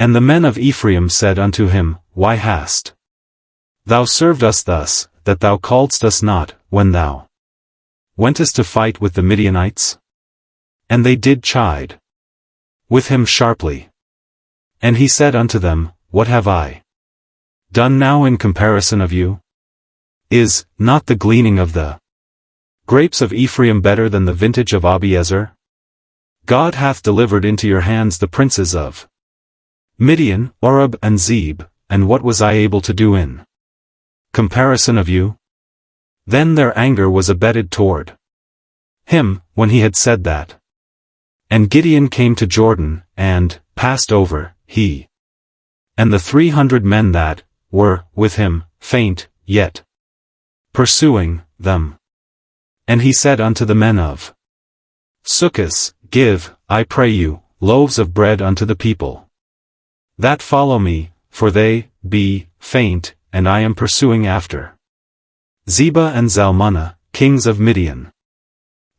And the men of Ephraim said unto him, Why hast thou served us thus, that thou calledst us not, when thou wentest to fight with the Midianites? And they did chide with him sharply. And he said unto them, What have I done now in comparison of you? Is not the gleaning of the grapes of Ephraim better than the vintage of Abiezer? God hath delivered into your hands the princes of Midian, Oreb and Zeb, and what was I able to do in comparison of you? Then their anger was abated toward him, when he had said that. And Gideon came to Jordan, and passed over, he and the 300 men that were with him, faint, yet pursuing them. And he said unto the men of Succos, Give, I pray you, loaves of bread unto the people that follow me, for they be faint, and I am pursuing after Zebah and Zalmunna, kings of Midian.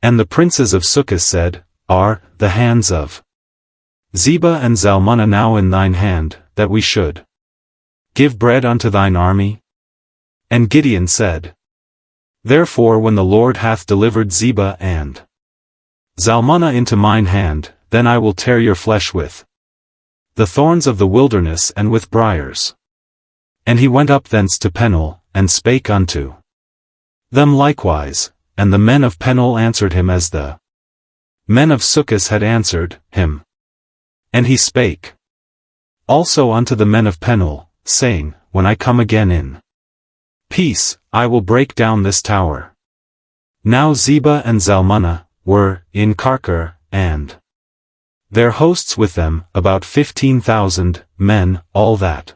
And the princes of Succos said, Are the hands of Zebah and Zalmunna now in thine hand, that we should give bread unto thine army? And Gideon said, Therefore when the Lord hath delivered Zebah and Zalmunna into mine hand, then I will tear your flesh with the thorns of the wilderness and with briars. And he went up thence to Peniel, and spake unto them likewise, and the men of Peniel answered him as the men of Succos had answered him. And he spake also unto the men of Peniel, saying, When I come again in peace, I will break down this tower. Now Zebah and Zalmunna were in Karkor, and their hosts with them, about 15,000 men, all that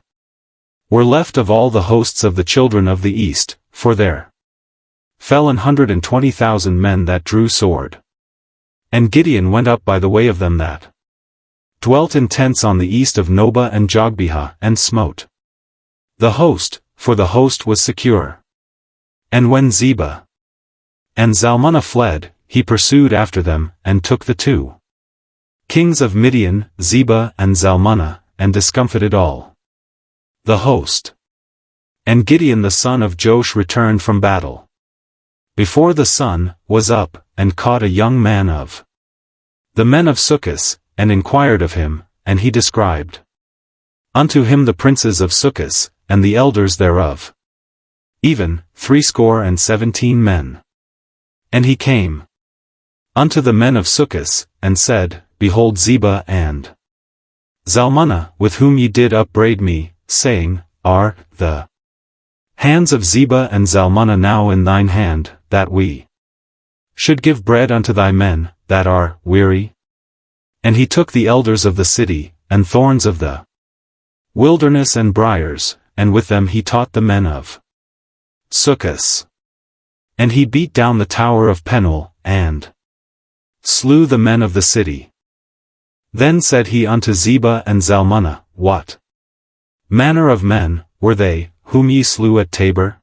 were left of all the hosts of the children of the east, for there fell 120,000 men that drew sword. And Gideon went up by the way of them that dwelt in tents on the east of Nobah and Jogbehah, and smote the host, for the host was secure. And when Zebah and Zalmunna fled, he pursued after them, and took the two kings of Midian, Zebah and Zalmunna, and discomfited all the host. And Gideon the son of Joash returned from battle before the sun was up, and caught a young man of the men of Succos, and inquired of him, and he described unto him the princes of Succos, and the elders thereof, even 17 men. And he came unto the men of Succos, and said, Behold Zebah and Zalmunna, with whom ye did upbraid me, saying, Are the hands of Zebah and Zalmunna now in thine hand, that we should give bread unto thy men, that are weary? And he took the elders of the city, and thorns of the wilderness and briars, and with them he taught the men of Succos. And he beat down the tower of Peniel, and slew the men of the city. Then said he unto Zebah and Zalmunna, What manner of men were they, whom ye slew at Tabor?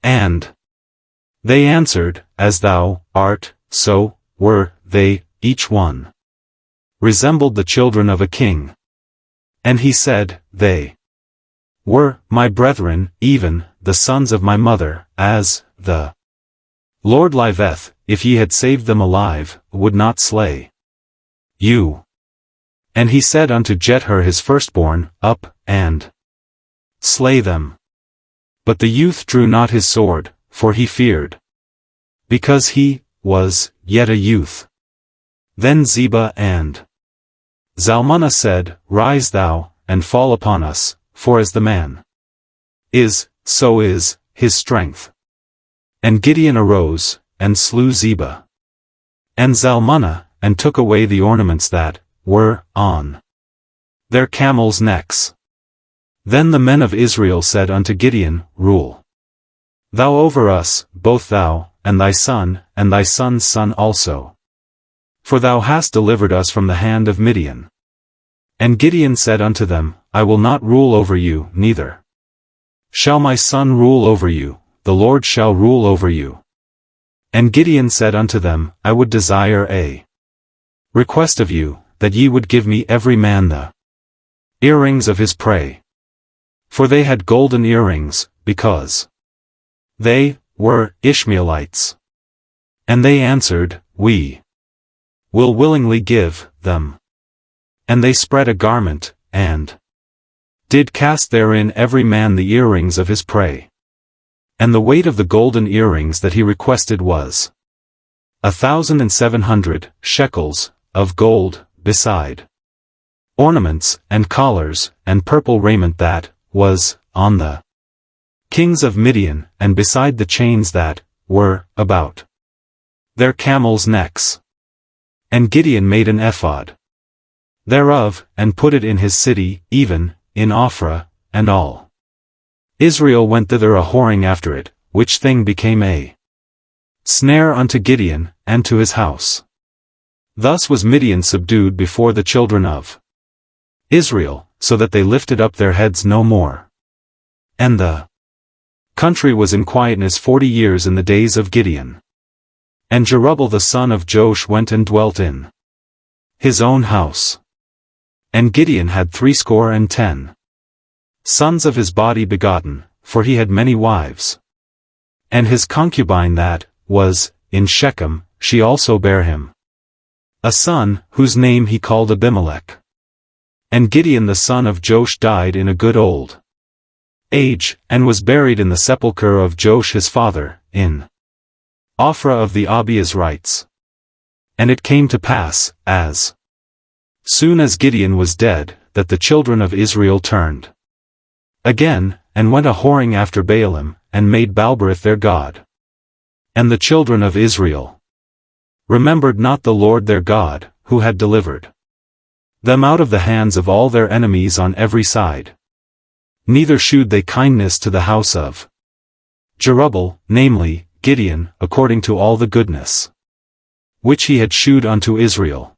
And they answered, As thou art, so were they, each one resembled the children of a king. And he said, They were my brethren, even the sons of my mother, as the Lord liveth, if ye had saved them alive, would not slay you. And he said unto Jether his firstborn, Up, and slay them. But the youth drew not his sword, for he feared, because he was yet a youth. Then Zebah and Zalmunna said, Rise thou, and fall upon us, for as the man is, so is his strength. And Gideon arose, and slew Zebah and Zalmunna, and took away the ornaments that were on their camels' necks. Then the men of Israel said unto Gideon, Rule thou over us, both thou, and thy son, and thy son's son also. For thou hast delivered us from the hand of Midian. And Gideon said unto them, I will not rule over you, neither shall my son rule over you, the Lord shall rule over you. And Gideon said unto them, I would desire a request of you, that ye would give me every man the earrings of his prey. For they had golden earrings, because they were Ishmaelites. And they answered, We will willingly give them. And they spread a garment, and did cast therein every man the earrings of his prey. And the weight of the golden earrings that he requested was 1,700 shekels of gold, beside ornaments, and collars, and purple raiment that was on the kings of Midian, and beside the chains that were about their camels' necks. And Gideon made an ephod thereof, and put it in his city, even in Ophrah, and all Israel went thither a whoring after it, which thing became a snare unto Gideon, and to his house. Thus was Midian subdued before the children of Israel, so that they lifted up their heads no more. And the country was in quietness 40 years in the days of Gideon. And Jerubbaal the son of Joash went and dwelt in his own house. And Gideon had 70 sons of his body begotten, for he had many wives. And his concubine that was in Shechem, she also bare him a son, whose name he called Abimelech. And Gideon the son of Joash died in a good old age, and was buried in the sepulchre of Joash his father, in Ophrah of the Abiezrites. And it came to pass, as soon as Gideon was dead, that the children of Israel turned again, and went a whoring after Baalim, and made Baalberith their god. And the children of Israel remembered not the Lord their God, who had delivered them out of the hands of all their enemies on every side. Neither shewed they kindness to the house of Jerubbaal, namely, Gideon, according to all the goodness which he had shewed unto Israel.